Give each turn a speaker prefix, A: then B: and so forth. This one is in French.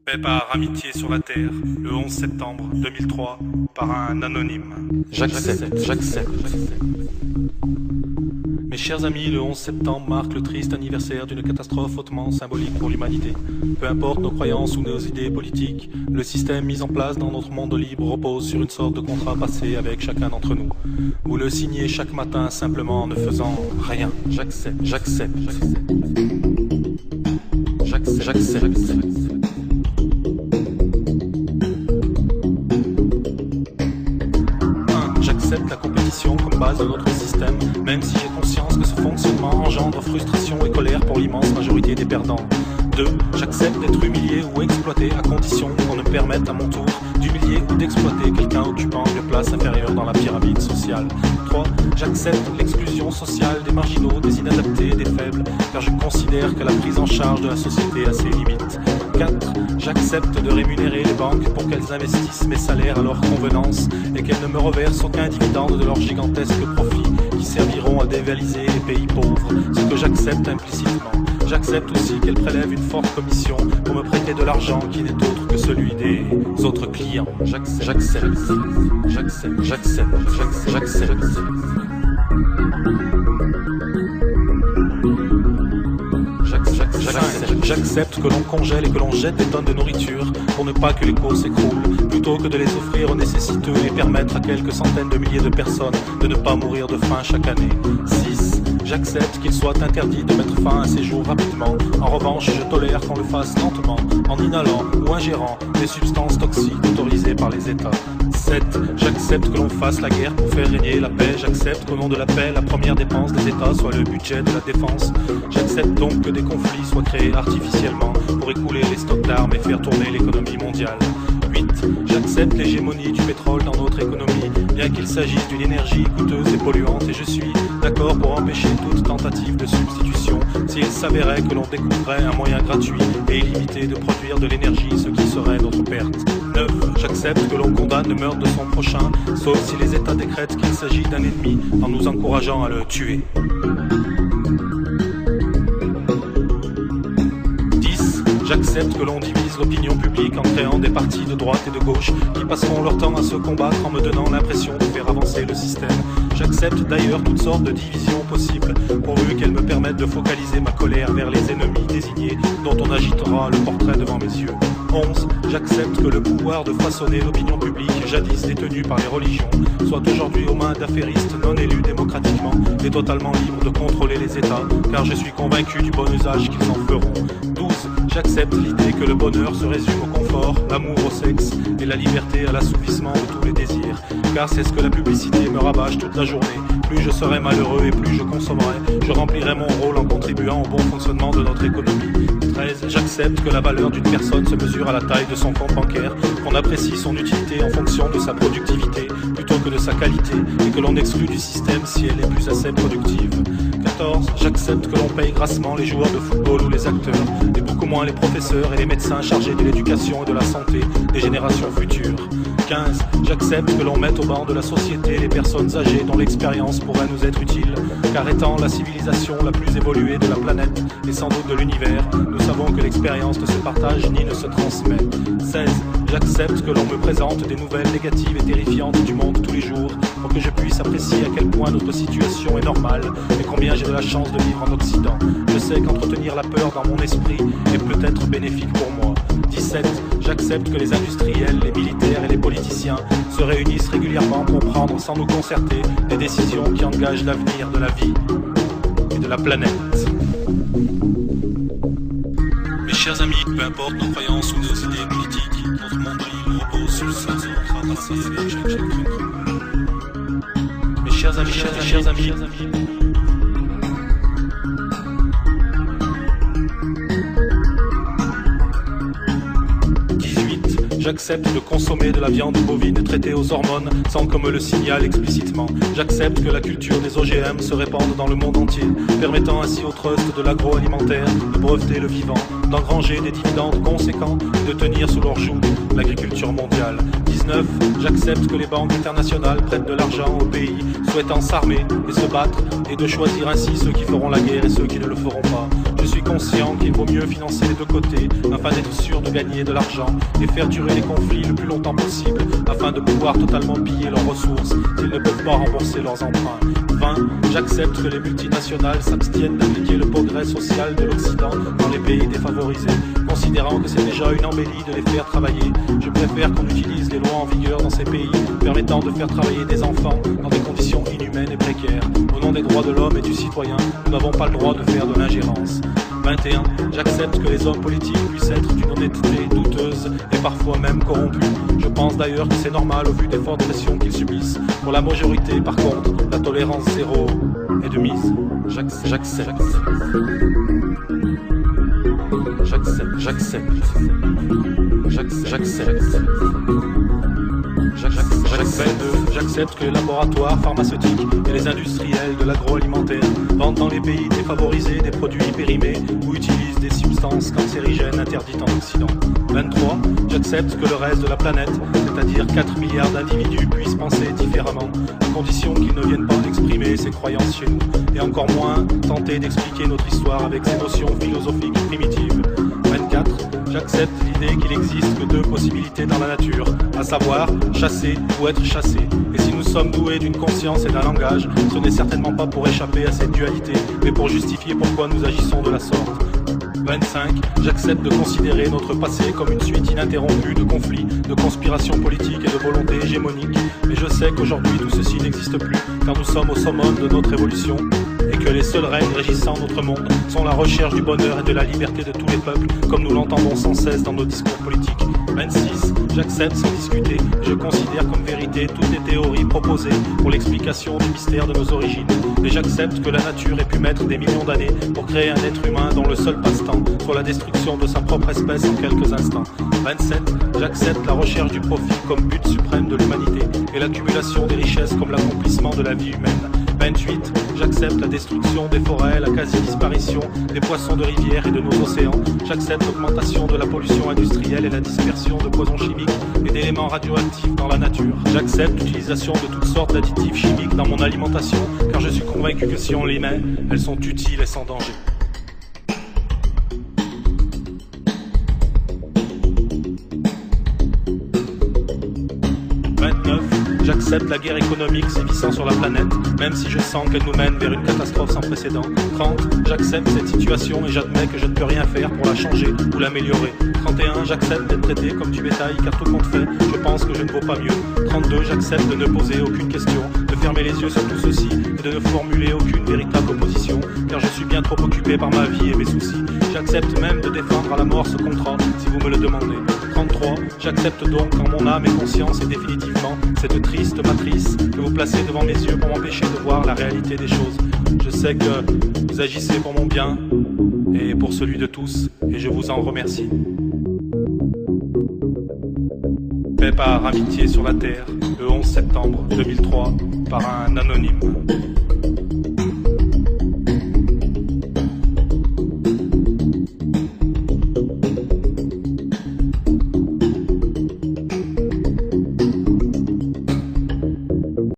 A: Fait par amitié sur la terre, le 11 septembre 2003, par un anonyme.
B: J'accepte.
A: Mes chers amis, le 11 septembre marque le triste anniversaire d'une catastrophe hautement symbolique pour l'humanité. Peu importe nos croyances ou nos idées politiques, le système mis en place dans notre monde libre repose sur une sorte de contrat passé avec chacun d'entre nous. Vous le signez chaque matin simplement en ne faisant rien. J'accepte. J'accepte la compétition comme base de notre système, même si j'ai conscience que ce fonctionnement engendre frustration et colère pour l'immense majorité des perdants. 2. J'accepte d'être humilié ou exploité à condition qu'on me permette à mon tour d'humilier ou d'exploiter quelqu'un occupant une place inférieure dans la pyramide sociale. 3. J'accepte l'exclusion sociale des marginaux, des inadaptés, des faibles, car je considère que la prise en charge de la société a ses limites. 4. J'accepte de rémunérer les banques pour qu'elles investissent mes salaires à leur convenance et qu'elles ne me reversent aucun dividende de leurs gigantesques profits qui serviront à dévaliser les pays pauvres, ce que j'accepte implicitement. J'accepte aussi qu'elles prélèvent une forte commission pour me prêter de l'argent qui n'est autre que celui des autres clients. J'accepte. J'accepte que l'on congèle et que l'on jette des tonnes de nourriture pour ne pas que les cours s'écroulent, plutôt que de les offrir aux nécessiteux et permettre à quelques centaines de milliers de personnes de ne pas mourir de faim chaque année. 6. J'accepte qu'il soit interdit de mettre fin à ces jours rapidement. En revanche, je tolère qu'on le fasse lentement, en inhalant ou ingérant des substances toxiques autorisées par les États. 7. J'accepte que l'on fasse la guerre pour faire régner la paix. J'accepte qu'au nom de la paix, la première dépense des États soit le budget de la défense. J'accepte donc que des conflits soient créés artificiellement pour écouler les stocks d'armes et faire tourner l'économie mondiale. 8. J'accepte l'hégémonie du pétrole dans notre économie, bien qu'il s'agisse d'une énergie coûteuse et polluante, et je suis d'accord pour empêcher toute tentative de substitution s'il s'avérait que l'on découvrait un moyen gratuit et illimité de produire de l'énergie, ce qui serait notre perte. 9. J'accepte que l'on condamne le meurtre de son prochain, sauf si les États décrètent qu'il s'agit d'un ennemi, en nous encourageant à le tuer. 10. J'accepte que l'on divise l'opinion publique en créant des partis de droite et de gauche qui passeront leur temps à se combattre en me donnant l'impression de faire avancer le système. J'accepte d'ailleurs toutes sortes de divisions possibles, pourvu qu'elles me permettent de focaliser ma colère vers les ennemis désignés dont on agitera le portrait devant mes yeux. 11. J'accepte que le pouvoir de façonner l'opinion publique, jadis détenue par les religions, soit aujourd'hui aux mains d'affairistes non élus démocratiquement et totalement libres de contrôler les États, car je suis convaincu du bon usage qu'ils en feront. 12. J'accepte l'idée que le bonheur se résume au confort, l'amour au sexe et la liberté à l'assouvissement de tous les désirs, car c'est ce que la publicité me rabâche toute la journée. Plus je serai malheureux et plus je consommerai, je remplirai mon rôle en contribuant au bon fonctionnement de notre économie. 13. J'accepte que la valeur d'une personne se mesure à la taille de son compte bancaire, qu'on apprécie son utilité en fonction de sa productivité plutôt que de sa qualité, et que l'on exclut du système si elle est plus assez productive. 14. J'accepte que l'on paye grassement les joueurs de football ou les acteurs, et beaucoup moins les professeurs et les médecins chargés de l'éducation et de la santé des générations futures. 15. J'accepte que l'on mette au banc de la société les personnes âgées dont l'expérience pourrait nous être utile, car étant la civilisation la plus évoluée de la planète et sans doute de l'univers, nous savons que l'expérience ne se partage ni ne se transmet. 16. J'accepte que l'on me présente des nouvelles négatives et terrifiantes du monde tous les jours pour que je puisse apprécier à quel point notre situation est normale et combien j'ai de la chance de vivre en Occident. Je sais qu'entretenir la peur dans mon esprit est peut-être bénéfique pour moi. 17. J'accepte que les industriels, les militaires et les politiciens se réunissent régulièrement pour prendre sans nous concerter des décisions qui engagent l'avenir de la vie et de la planète. Mes chers amis, peu importe nos croyances ou nos idées politiques, notre monde libre repose sur le sens de notre passé avec chaque Mes chers amis, J'accepte de consommer de la viande bovine traitée aux hormones sans qu'on me le signale explicitement. J'accepte que la culture des OGM se répande dans le monde entier, permettant ainsi au trust de l'agroalimentaire de breveter le vivant, d'engranger des dividendes conséquents et de tenir sous leur joug l'agriculture mondiale. 19. 29. J'accepte que les banques internationales prêtent de l'argent aux pays souhaitant s'armer et se battre, et de choisir ainsi ceux qui feront la guerre et ceux qui ne le feront pas. Je suis conscient qu'il vaut mieux financer les deux côtés afin d'être sûr de gagner de l'argent et faire durer les conflits le plus longtemps possible afin de pouvoir totalement piller leurs ressources s'ils ne peuvent pas rembourser leurs emprunts. 20. J'accepte que les multinationales s'abstiennent d'appliquer le progrès social de l'Occident dans les pays défavorisés, considérant que c'est déjà une embellie de les faire travailler. Je préfère qu'on utilise les lois en vigueur dans ces pays permettant de faire travailler des enfants dans des conditions inhumaines et précaires. Au nom des droits de l'homme et du citoyen, nous n'avons pas le droit de faire de l'ingérence. 21. J'accepte que les hommes politiques puissent être d'une honnêteté douteuse et parfois même corrompus. Je pense d'ailleurs que c'est normal au vu des fortes pressions qu'ils subissent. Pour la majorité, par contre, la tolérance zéro est de mise. J'accepte. J'accepte que les laboratoires pharmaceutiques et les industriels de l'agroalimentaire vendent dans les pays défavorisés des produits périmés ou utilisent des substances cancérigènes interdites en Occident. 23. J'accepte que le reste de la planète, c'est-à-dire 4 milliards d'individus, puissent penser différemment, à condition qu'ils ne viennent pas exprimer ses croyances chez nous, et encore moins tenter d'expliquer notre histoire avec ses notions philosophiques primitives. 24. J'accepte l'idée qu'il existe que deux possibilités dans la nature, à savoir chasser ou être chassé. Et si nous sommes doués d'une conscience et d'un langage, ce n'est certainement pas pour échapper à cette dualité, mais pour justifier pourquoi nous agissons de la sorte. 25. J'accepte de considérer notre passé comme une suite ininterrompue de conflits, de conspirations politiques et de volontés hégémoniques. Mais je sais qu'aujourd'hui tout ceci n'existe plus, car nous sommes au summum de notre évolution, et que les seules règles régissant notre monde sont la recherche du bonheur et de la liberté de tous les peuples, comme nous l'entendons sans cesse dans nos discours politiques. 26. J'accepte sans discuter, je considère comme vérité toutes les théories proposées pour l'explication du mystère de nos origines. Mais j'accepte que la nature ait pu mettre des millions d'années pour créer un être humain dont le seul passe-temps soit la destruction de sa propre espèce en quelques instants. 27. J'accepte la recherche du profit comme but suprême de l'humanité et l'accumulation des richesses comme l'accomplissement de la vie humaine. 28. J'accepte la destruction des forêts, la quasi-disparition des poissons de rivière et de nos océans. J'accepte l'augmentation de la pollution industrielle et la dispersion de poisons chimiques et d'éléments radioactifs dans la nature. J'accepte l'utilisation de toutes sortes d'additifs chimiques dans mon alimentation, car je suis convaincu que si on les met, elles sont utiles et sans danger. J'accepte la guerre économique sévissant sur la planète, même si je sens qu'elle nous mène vers une catastrophe sans précédent. 30. J'accepte cette situation et j'admets que je ne peux rien faire pour la changer ou l'améliorer. 31. J'accepte d'être traité comme du bétail car tout compte fait, je pense que je ne vaux pas mieux. 32. J'accepte de ne poser aucune question, de fermer les yeux sur tout ceci et de ne formuler aucune véritable opposition, car je suis bien trop occupé par ma vie et mes soucis. J'accepte même de défendre à la mort ce contrat, si vous me le demandez. 33. J'accepte donc en mon âme et conscience et définitivement cette triste matrice que vous placez devant mes yeux pour m'empêcher de voir la réalité des choses. Je sais que vous agissez pour mon bien et pour celui de tous, et je vous en remercie. Fait par Amitié sur la Terre, le 11 septembre 2003, par un anonyme.